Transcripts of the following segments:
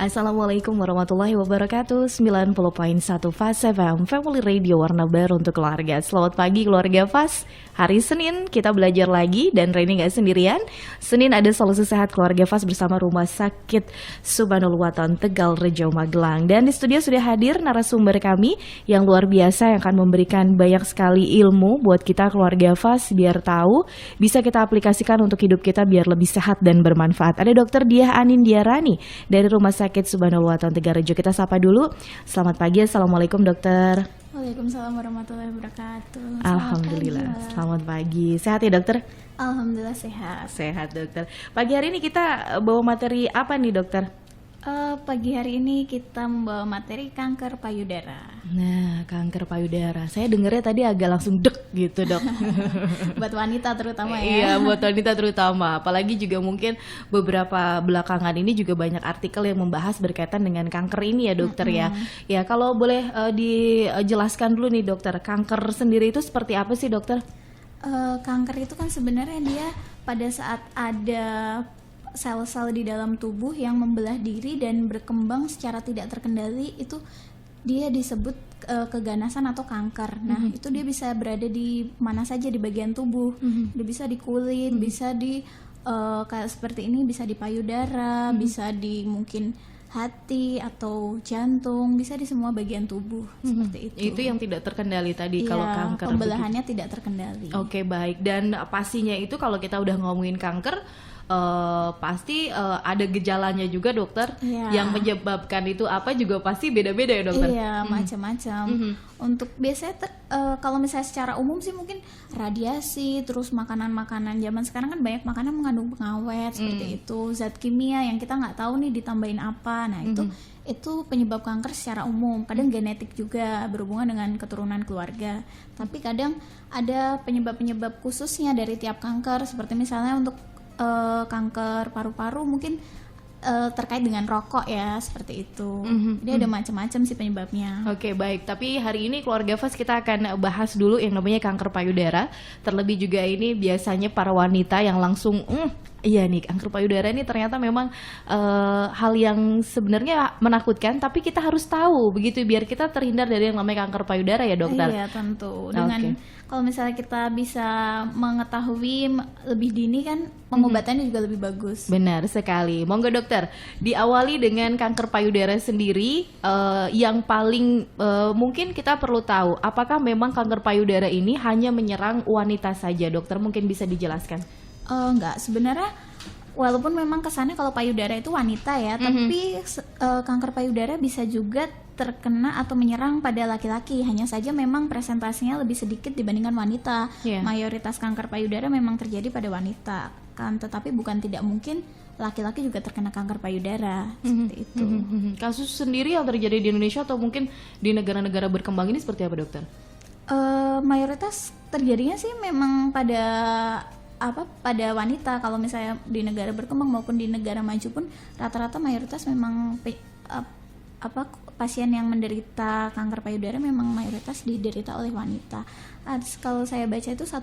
Assalamualaikum warahmatullahi wabarakatuh. 90.1 Fas FM, Family Radio warna baru untuk keluarga. Selamat pagi keluarga Fas. Hari Senin kita belajar lagi dan Reni gak sendirian. Senin ada solusi sehat keluarga Fas bersama Rumah Sakit Subhanul Waton Tegal Rejo Magelang. Dan di studio sudah hadir narasumber kami yang luar biasa yang akan memberikan banyak sekali ilmu buat kita keluarga Fas biar tahu bisa kita aplikasikan untuk hidup kita biar lebih sehat dan bermanfaat. Ada Dr. Diah Anindya-Rani dari Rumah Sakit Subhanul Waton Tegal Rejo. Kita sapa dulu. Selamat pagi, assalamualaikum dokter. Waalaikumsalam warahmatullahi wabarakatuh. Alhamdulillah. Selamat pagi. Sehat ya dokter? Alhamdulillah sehat. Sehat dokter. Pagi hari ini kita bawa materi apa nih dokter? Pagi hari ini kita membawa materi kanker payudara. Nah, kanker payudara. Saya dengarnya tadi agak langsung dek gitu dok. Buat wanita terutama ya. Iya, buat wanita terutama. Apalagi juga mungkin beberapa belakangan ini juga banyak artikel yang membahas berkaitan dengan kanker ini ya dokter ya. Ya, kalau boleh dijelaskan dulu nih dokter, kanker sendiri itu seperti apa sih dokter? Kanker itu kan sebenarnya dia pada saat ada sel-sel di dalam tubuh yang membelah diri dan berkembang secara tidak terkendali, itu dia disebut keganasan atau kanker. Nah, itu dia bisa berada di mana saja di bagian tubuh. Dia bisa di kulit, bisa di kayak seperti ini, bisa di payudara, bisa di mungkin hati atau jantung, bisa di semua bagian tubuh seperti itu. Itu yang tidak terkendali tadi kalau kanker. Pembelahannya tidak terkendali. Oke, baik. Dan pastinya itu kalau kita udah ngomongin kanker pasti ada gejalanya juga dokter. Yang menyebabkan itu apa juga pasti beda-beda ya dokter. Iya, macam-macam. Untuk biasanya kalau misalnya secara umum sih mungkin radiasi, terus makanan-makanan zaman sekarang kan banyak makanan mengandung pengawet seperti itu, zat kimia yang kita nggak tahu nih ditambahin apa. Nah, itu penyebab kanker secara umum. Kadang genetik juga berhubungan dengan keturunan keluarga. Tapi kadang ada penyebab-penyebab khususnya dari tiap kanker, seperti misalnya untuk kanker paru-paru mungkin terkait dengan rokok ya, seperti itu. Dia ada macam-macam sih penyebabnya. Oke, baik. Tapi hari ini keluarga Fas kita akan bahas dulu yang namanya kanker payudara. Terlebih juga ini biasanya para wanita yang langsung iya nih, kanker payudara ini ternyata memang hal yang sebenarnya menakutkan, tapi kita harus tahu begitu biar kita terhindar dari yang namanya kanker payudara ya dokter. Iya, tentu. Dengan kalau misalnya kita bisa mengetahui lebih dini kan pengobatannya juga lebih bagus. Benar sekali. Monggo dokter, diawali dengan kanker payudara sendiri, yang paling mungkin kita perlu tahu, apakah memang kanker payudara ini hanya menyerang wanita saja? Dokter mungkin bisa dijelaskan. Enggak, sebenarnya walaupun memang kesannya kalau payudara itu wanita ya, tapi kanker payudara bisa juga terkena atau menyerang pada laki-laki. Hanya saja memang presentasinya lebih sedikit dibandingkan wanita. Mayoritas kanker payudara memang terjadi pada wanita kan, tetapi bukan tidak mungkin laki-laki juga terkena kanker payudara seperti itu. Kasus sendiri yang terjadi di Indonesia atau mungkin di negara-negara berkembang ini seperti apa dokter? Mayoritas terjadinya sih memang pada wanita. Kalau misalnya di negara berkembang maupun di negara maju pun rata-rata mayoritas memang pasien yang menderita kanker payudara memang mayoritas diderita oleh wanita. Kalau saya baca itu 1%,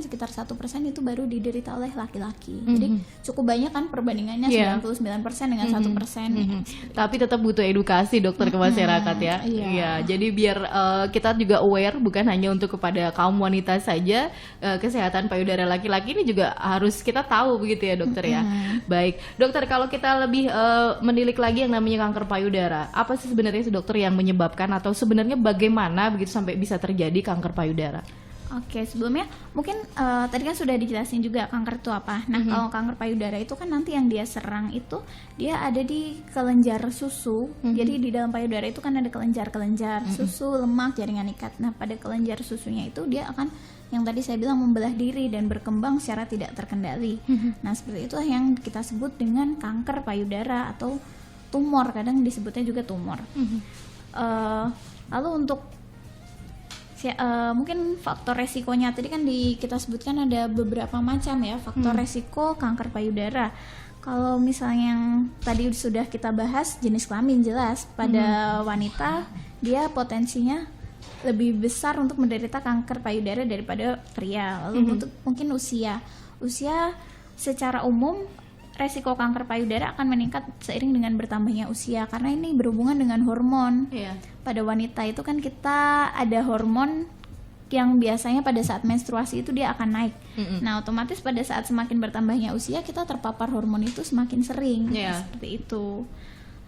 sekitar 1% itu baru diderita oleh laki-laki. Jadi cukup banyak kan perbandingannya 99% dengan 1%. Tapi tetap butuh edukasi dokter ke masyarakat ya. Iya. Jadi biar kita juga aware, bukan hanya untuk kepada kaum wanita saja, kesehatan payudara laki-laki ini juga harus kita tahu begitu ya dokter ya. Baik, dokter, kalau kita lebih menilik lagi yang namanya kanker payudara, apa sih sebenarnya dokter yang menyebabkan atau sebenarnya bagaimana begitu sampai bisa terjadi kanker payudara? Oke, sebelumnya mungkin tadi kan sudah dijelasin juga kanker itu apa. Nah, kalau kanker payudara itu kan nanti yang dia serang itu dia ada di kelenjar susu. Jadi di dalam payudara itu kan ada kelenjar-kelenjar susu, lemak, jaringan ikat. Nah, pada kelenjar susunya itu dia akan yang tadi saya bilang membelah diri dan berkembang secara tidak terkendali. Nah, seperti itu yang kita sebut dengan kanker payudara atau tumor, kadang disebutnya juga tumor. Lalu untuk mungkin faktor resikonya tadi kan kita sebutkan ada beberapa macam ya faktor resiko kanker payudara. Kalau misalnya yang tadi sudah kita bahas, jenis kelamin jelas pada wanita dia potensinya lebih besar untuk menderita kanker payudara daripada pria. Lalu untuk mungkin usia secara umum resiko kanker payudara akan meningkat seiring dengan bertambahnya usia, karena ini berhubungan dengan hormon. Pada wanita itu kan kita ada hormon yang biasanya pada saat menstruasi itu dia akan naik. Nah, otomatis pada saat semakin bertambahnya usia kita terpapar hormon itu semakin sering. Seperti itu.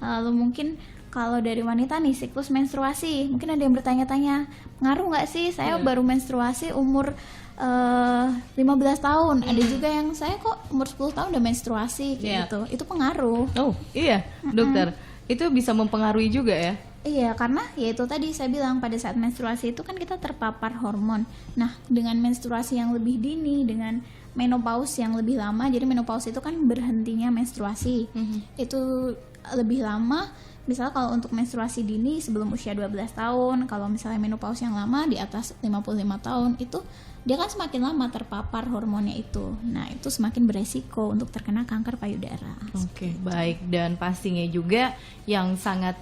Lalu mungkin kalau dari wanita nih, siklus menstruasi, mungkin ada yang bertanya-tanya, ngaruh nggak sih saya baru menstruasi umur 15 tahun, ada juga yang saya kok umur 10 tahun udah menstruasi gitu. Itu pengaruh. Oh iya, dokter, itu bisa mempengaruhi juga ya? Iya, karena ya itu tadi saya bilang, pada saat menstruasi itu kan kita terpapar hormon. Nah, dengan menstruasi yang lebih dini, dengan menopause yang lebih lama, jadi menopause itu kan berhentinya menstruasi, itu lebih lama. Misalnya kalau untuk menstruasi dini sebelum usia 12 tahun, kalau misalnya menopause yang lama di atas 55 tahun, itu dia kan semakin lama terpapar hormonnya itu. Nah, itu semakin beresiko untuk terkena kanker payudara. Oke, baik. Dan pastinya juga yang sangat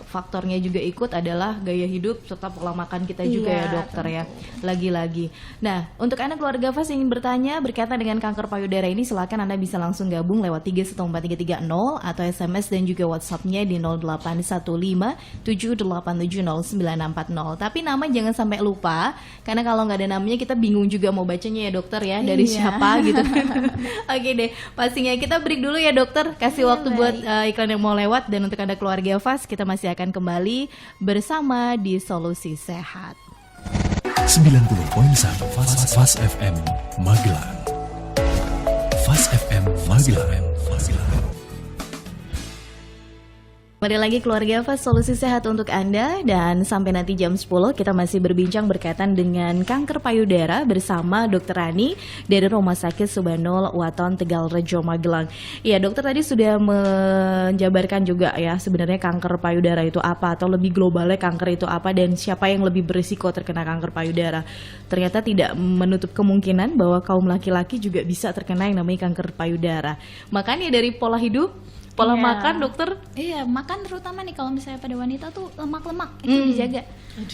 faktornya juga ikut adalah gaya hidup serta pola makan kita juga ya dokter ya. Lagi-lagi. Nah, untuk Anda keluarga FAS yang ingin bertanya berkaitan dengan kanker payudara ini, silakan Anda bisa langsung gabung lewat 314330 atau SMS dan juga WhatsApp-nya di 0815 78709640. Tapi nama jangan sampai lupa, karena kalau nggak ada namanya kita bingung juga mau bacanya ya dokter ya, dari siapa gitu. Oke deh, pastinya kita break dulu ya dokter, kasih waktu buat iklan yang mau lewat. Dan untuk Anda keluarga FAS, kita masih akan kembali bersama di Solusi Sehat 90.1 FAS FM Magelang. FAS FM Magelang. Kembali lagi keluarga FAS, Solusi Sehat untuk Anda. Dan sampai nanti jam 10 kita masih berbincang berkaitan dengan kanker payudara bersama Dr. Rani dari Rumah Sakit Subhanul Waton Tegalrejo Magelang. Ya, dokter tadi sudah menjabarkan juga ya sebenarnya kanker payudara itu apa, atau lebih globalnya kanker itu apa, dan siapa yang lebih berisiko terkena kanker payudara. Ternyata tidak menutup kemungkinan bahwa kaum laki-laki juga bisa terkena yang namanya kanker payudara. Makanya dari pola hidup, pola makan dokter? Iya, makan terutama nih kalau misalnya pada wanita tuh lemak-lemak itu dijaga.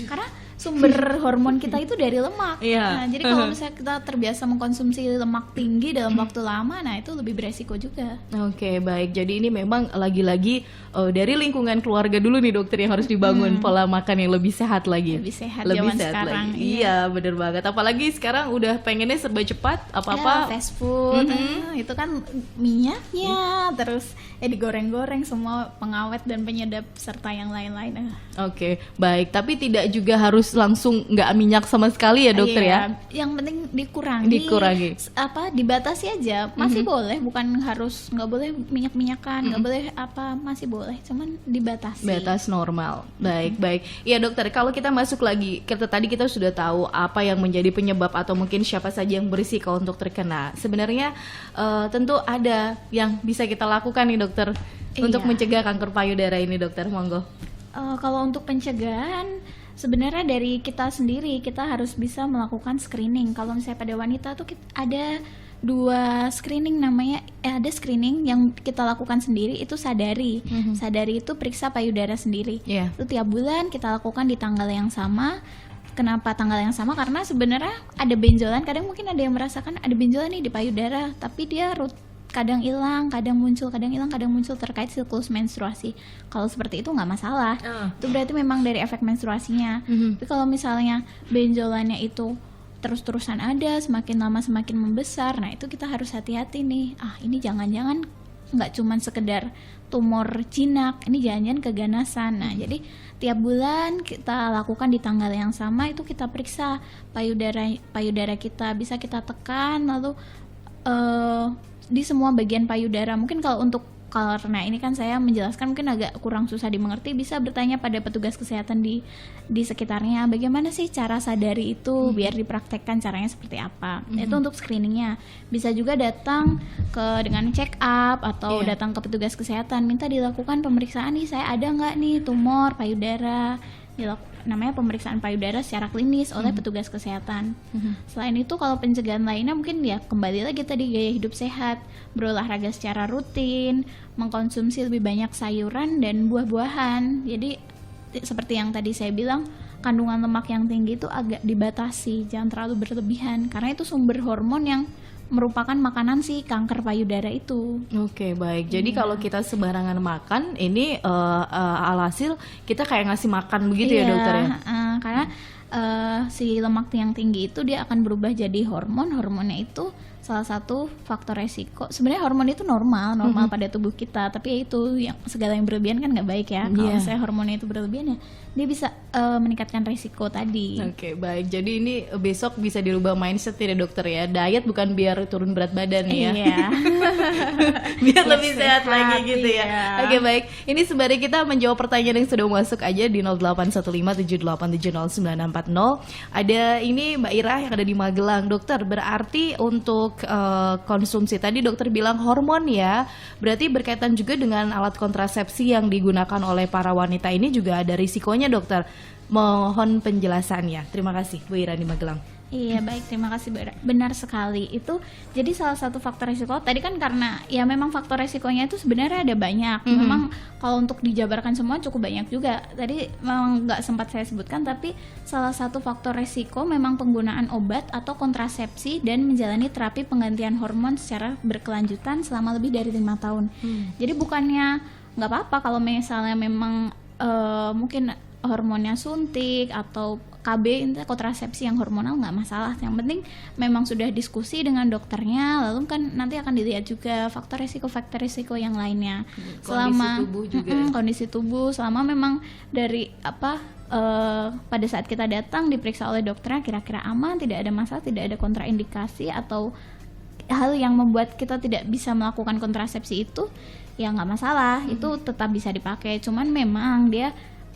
Karena sumber hormon kita itu dari lemak. Nah, jadi kalau misalnya kita terbiasa mengkonsumsi lemak tinggi dalam waktu lama, nah itu lebih beresiko juga. Oke, baik. Jadi ini memang lagi-lagi dari lingkungan keluarga dulu nih dokter yang harus dibangun pola makan yang lebih sehat lagi. Lebih sehat zaman sekarang. Iya, bener banget. Apalagi sekarang udah pengennya serba cepat, apa-apa fast food. Itu kan minyaknya, terus digoreng-goreng, semua pengawet dan penyedap serta yang lain-lain. Oke, baik. Tapi tidak juga harus langsung nggak minyak sama sekali ya dokter ya? Yang penting dikurangi. Dibatasi aja. Masih boleh, bukan harus, nggak boleh minyak-minyakan, nggak boleh masih boleh, cuman dibatasi. Batas normal. Baik. Iya dokter, kalau kita masuk lagi, tadi kita sudah tahu apa yang menjadi penyebab atau mungkin siapa saja yang berisiko untuk terkena. Sebenarnya tentu ada yang bisa kita lakukan nih dokter untuk mencegah kanker payudara ini dokter, monggo. Kalau untuk pencegahan, sebenarnya dari kita sendiri, kita harus bisa melakukan screening. Kalau misalnya pada wanita tuh ada 2 screening namanya, ada screening yang kita lakukan sendiri, itu sadari. Sadari itu periksa payudara sendiri. Itu tiap bulan kita lakukan di tanggal yang sama. Kenapa tanggal yang sama? Karena sebenarnya ada benjolan, kadang mungkin ada yang merasakan ada benjolan nih di payudara, tapi dia kadang hilang, kadang muncul, terkait siklus menstruasi. Kalau seperti itu nggak masalah. Itu berarti memang dari efek menstruasinya. Tapi kalau misalnya benjolannya itu terus-terusan ada, semakin lama semakin membesar, nah itu kita harus hati-hati nih. Ini jangan-jangan nggak cuma sekedar tumor jinak, ini jangan-jangan keganasan. Nah, jadi tiap bulan kita lakukan di tanggal yang sama, itu kita periksa payudara kita, bisa kita tekan, lalu di semua bagian payudara. Mungkin kalau untuk karena ini kan saya menjelaskan mungkin agak kurang susah dimengerti, bisa bertanya pada petugas kesehatan di sekitarnya, bagaimana sih cara sadari itu, biar dipraktekkan caranya seperti apa. Itu untuk screeningnya. Bisa juga datang dengan check up atau datang ke petugas kesehatan, minta dilakukan pemeriksaan nih, saya ada nggak nih tumor payudara, namanya pemeriksaan payudara secara klinis oleh petugas kesehatan. Selain itu, kalau pencegahan lainnya mungkin ya kembali lagi tadi, gaya hidup sehat, berolahraga secara rutin, mengkonsumsi lebih banyak sayuran dan buah-buahan. Jadi seperti yang tadi saya bilang, kandungan lemak yang tinggi itu agak dibatasi, jangan terlalu berlebihan, karena itu sumber hormon yang merupakan makanan si kanker payudara itu. Oke, baik. Jadi kalau kita sembarangan makan, ini alhasil kita kayak ngasih makan begitu ya dokter ya? Karena si lemak yang tinggi itu dia akan berubah jadi hormon. Hormonnya itu salah satu faktor resiko. Sebenarnya hormon itu normal pada tubuh kita, tapi ya itu yang segala yang berlebihan kan nggak baik ya. Kalau misalnya hormonnya itu berlebihan ya dia bisa meningkatkan resiko tadi. Oke, baik. Jadi ini besok bisa dirubah mindset ya dokter ya. Diet bukan biar turun berat badan ya. Iya. Biar lebih sehat lagi gitu ya. Iya. Oke, baik. Ini sembari kita menjawab pertanyaan yang sudah masuk aja di 081578709640. Ada ini Mbak Ira yang ada di Magelang. Dokter, berarti untuk konsumsi tadi dokter bilang hormon ya. Berarti berkaitan juga dengan alat kontrasepsi yang digunakan oleh para wanita ini juga ada risikonya dokter. Mohon penjelasannya. Terima kasih Bu Ira di Magelang. Iya baik, terima kasih, benar sekali. Itu jadi salah satu faktor resiko tadi kan, karena ya memang faktor resikonya itu sebenarnya ada banyak. Memang kalau untuk dijabarkan semua cukup banyak juga. Tadi memang nggak sempat saya sebutkan, tapi salah satu faktor resiko memang penggunaan obat atau kontrasepsi dan menjalani terapi penggantian hormon secara berkelanjutan selama lebih dari 5 tahun. Jadi bukannya nggak apa-apa kalau misalnya memang mungkin hormonnya suntik atau KB, kontrasepsi yang hormonal, nggak masalah. Yang penting memang sudah diskusi dengan dokternya, lalu kan nanti akan dilihat juga faktor resiko yang lainnya. Selama tubuh juga. Kondisi tubuh, selama memang dari pada saat kita datang diperiksa oleh dokternya kira-kira aman, tidak ada masalah, tidak ada kontraindikasi atau hal yang membuat kita tidak bisa melakukan kontrasepsi itu, ya nggak masalah, itu tetap bisa dipakai. Cuman memang dia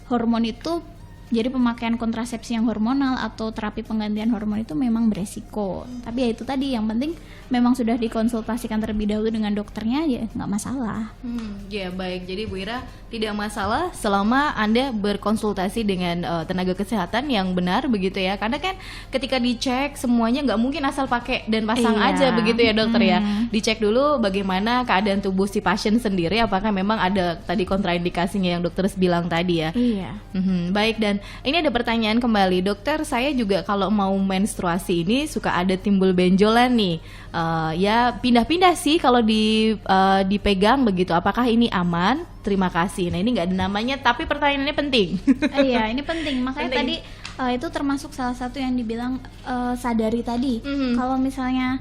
hormon itu, jadi pemakaian kontrasepsi yang hormonal atau terapi penggantian hormon itu memang beresiko. Tapi ya itu tadi, yang penting memang sudah dikonsultasikan terlebih dahulu dengan dokternya, ya nggak masalah. Ya baik, jadi Bu Ira tidak masalah selama Anda berkonsultasi dengan tenaga kesehatan yang benar begitu ya. Karena kan ketika dicek semuanya nggak mungkin asal pakai dan pasang aja begitu ya dokter ya. Dicek dulu bagaimana keadaan tubuh si pasien sendiri, apakah memang ada tadi kontraindikasinya yang dokter bilang tadi ya. Iya. Baik, dan ini ada pertanyaan kembali dokter, saya juga kalau mau menstruasi ini suka ada timbul benjolan nih. Ya pindah-pindah sih kalau dipegang begitu. Apakah ini aman? Terima kasih. Nah ini nggak ada namanya, tapi pertanyaannya penting. Iya, ini penting. Makanya tadi itu termasuk salah satu yang dibilang sadari tadi. Kalau misalnya,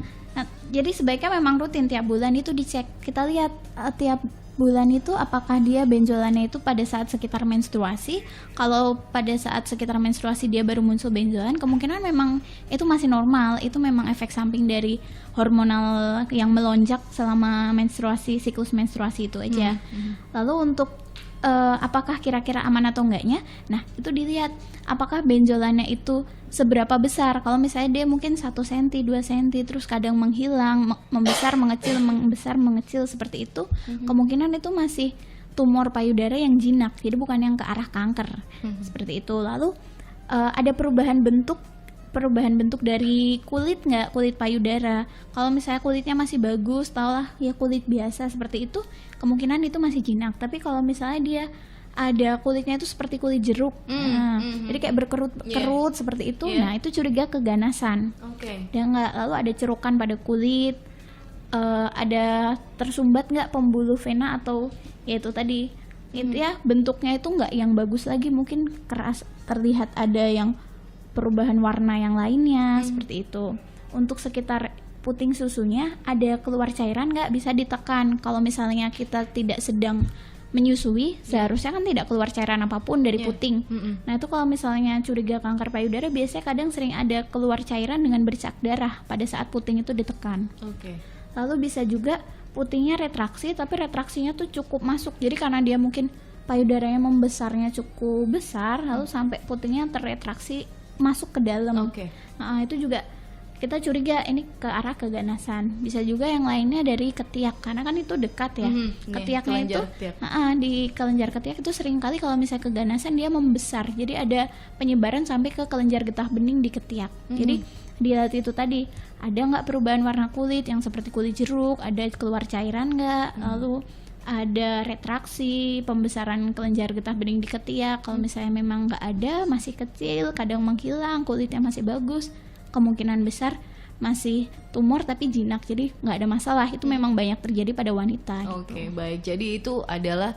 jadi sebaiknya memang rutin tiap bulan itu dicek. Kita lihat tiap bulan itu apakah dia benjolannya itu pada saat sekitar menstruasi. Kalau pada saat sekitar menstruasi dia baru muncul benjolan, kemungkinan memang itu masih normal. Itu memang efek samping dari hormonal yang melonjak selama menstruasi, siklus menstruasi itu aja. Lalu untuk apakah kira-kira aman atau enggaknya, nah itu dilihat apakah benjolannya itu seberapa besar. Kalau misalnya dia mungkin 1 cm, 2 cm, terus kadang menghilang, membesar, mengecil, membesar, mengecil seperti itu, kemungkinan itu masih tumor payudara yang jinak, jadi bukan yang ke arah kanker. Seperti itu. Lalu ada perubahan bentuk dari kulit nggak, kulit payudara. Kalau misalnya kulitnya masih bagus, tahulah ya kulit biasa seperti itu, kemungkinan itu masih jinak. Tapi kalau misalnya dia ada kulitnya itu seperti kulit jeruk, jadi kayak berkerut seperti itu, nah itu curiga keganasan. Dan nggak, lalu ada cerukan pada kulit, ada tersumbat nggak pembuluh vena atau ya itu tadi, itu ya bentuknya itu nggak yang bagus lagi, mungkin keras, terlihat ada yang perubahan warna yang lainnya seperti itu. Untuk sekitar puting susunya ada keluar cairan nggak, bisa ditekan. Kalau misalnya kita tidak sedang menyusui, seharusnya kan tidak keluar cairan apapun dari puting. Nah itu kalau misalnya curiga kanker payudara, biasanya kadang sering ada keluar cairan dengan bercak darah pada saat puting itu ditekan. Lalu bisa juga putingnya retraksi, tapi retraksinya tuh cukup masuk, jadi karena dia mungkin payudaranya membesarnya cukup besar, lalu sampai putingnya terretraksi masuk ke dalam. Nah, itu juga kita curiga ini ke arah keganasan. Bisa juga yang lainnya dari ketiak, karena kan itu dekat ya. Ketiaknya itu di kelenjar ketiak itu sering kali kalau misalnya keganasan dia membesar, jadi ada penyebaran sampai ke kelenjar getah bening di ketiak. Jadi dilihat itu tadi, ada nggak perubahan warna kulit yang seperti kulit jeruk, ada keluar cairan nggak, lalu ada retraksi, pembesaran kelenjar getah bening di ketiak. Kalau misalnya memang nggak ada, masih kecil, kadang menghilang, kulitnya masih bagus, kemungkinan besar masih tumor tapi jinak, jadi nggak ada masalah. Itu memang banyak terjadi pada wanita. Oke, baik. Jadi itu adalah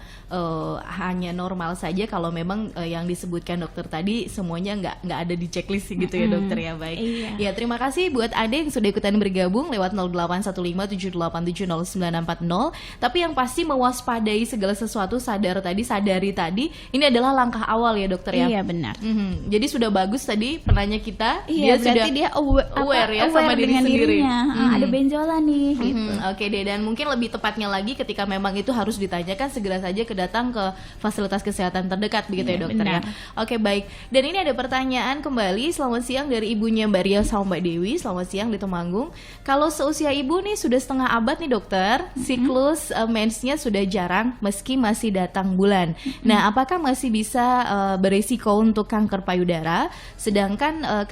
hanya normal saja kalau memang yang disebutkan dokter tadi semuanya nggak ada di checklist gitu ya dokter ya. Baik. Iya. Ya, terima kasih buat Ade yang sudah ikutan bergabung lewat 0815787080. Tapi yang pasti mewaspadai segala sesuatu, sadari tadi, ini adalah langkah awal ya dokter ya. Iya benar. Jadi sudah bagus tadi penanya kita, Iya, berarti sudah dia aware ya sama diri dengan sendiri. dirinya. Ada benjolan nih gitu. Oke deh, dan mungkin lebih tepatnya lagi ketika memang itu harus ditanyakan, segera saja datang ke fasilitas kesehatan terdekat begitu ya dokter ya. Benar. Oke, baik. Dan ini ada pertanyaan kembali, selamat siang dari ibunya Mbak Ria sama Mbak Dewi. Selamat siang di Temanggung. Kalau seusia ibu nih sudah setengah abad nih dokter, siklus mensnya sudah jarang meski masih datang bulan. Nah, apakah masih bisa berisiko untuk kanker payudara? Sedangkan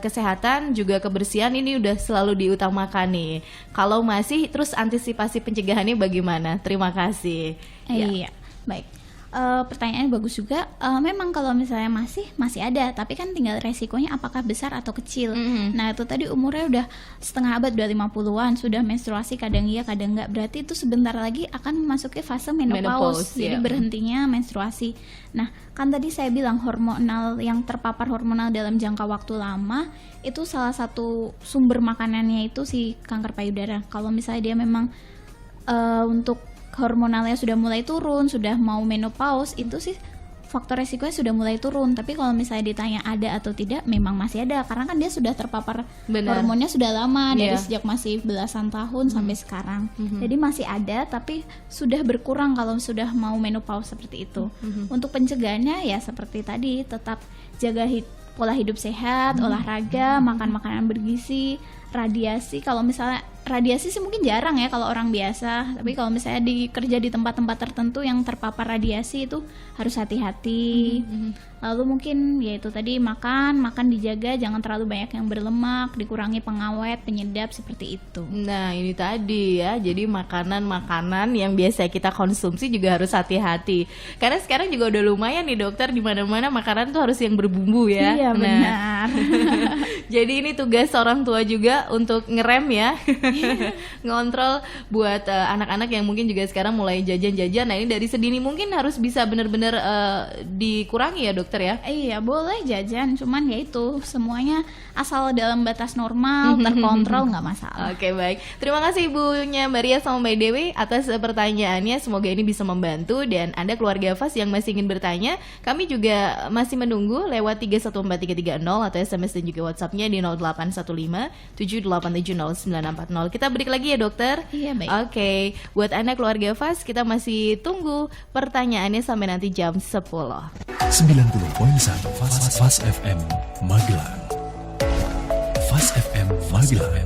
kesehatan juga kebersihan ini udah selalu diutamakan nih. Kalau masih, terus antisipasi pencegahannya bagaimana? Terima kasih. Iya, baik. Pertanyaannya bagus juga. Memang kalau misalnya masih ada, tapi kan tinggal resikonya apakah besar atau kecil. Nah, itu tadi umurnya udah setengah abad, udah 50-an, sudah menstruasi kadang iya kadang enggak. Berarti itu sebentar lagi akan memasuki fase menopause. Jadi berhentinya menstruasi. Nah, kan tadi saya bilang hormonal, yang terpapar hormonal dalam jangka waktu lama itu salah satu sumber makanannya itu si kanker payudara. Kalau misalnya dia memang untuk hormonalnya sudah mulai turun, sudah mau menopause, itu sih faktor resikonya sudah mulai turun. Tapi kalau misalnya ditanya ada atau tidak, memang masih ada, karena kan dia sudah terpapar hormonnya sudah lama, dari sejak masih belasan tahun sampai sekarang. Jadi masih ada, tapi sudah berkurang kalau sudah mau menopause seperti itu. Untuk pencegahannya ya seperti tadi, tetap jaga pola hidup sehat, olahraga, makan makanan bergizi, radiasi. Kalau misalnya radiasi sih mungkin jarang ya kalau orang biasa, tapi kalau misalnya kerja di tempat-tempat tertentu yang terpapar radiasi itu harus hati-hati. Lalu mungkin ya itu tadi, makan dijaga, jangan terlalu banyak yang berlemak, dikurangi pengawet, penyedap seperti itu. Nah, ini tadi ya, jadi makanan-makanan yang biasa kita konsumsi juga harus hati-hati. Karena sekarang juga udah lumayan nih dokter, di mana-mana makanan tuh harus yang berbumbu ya. Iya, benar. Jadi ini tugas orang tua juga untuk ngerem ya. Ngontrol buat anak-anak yang mungkin juga sekarang mulai jajan-jajan. Nah, ini dari sedini mungkin harus bisa benar-benar dikurangi ya dokter ya. Iya, boleh jajan, cuman ya itu semuanya asal dalam batas normal, terkontrol, nggak masalah. Oke, baik. Terima kasih ibunya Mbak Ria sama Mbak Dewi atas pertanyaannya. Semoga ini bisa membantu, dan Anda keluarga FAS yang masih ingin bertanya, kami juga masih menunggu lewat 314330 atau SMS dan juga WhatsApp-nya di 0815 7870940. Kita break lagi ya dokter. Iya, baik. Oke, buat Anda keluarga FAS, kita masih tunggu pertanyaannya sampai nanti jam 10. 90.1 Fas FM Magelang. Fas FM Magelang.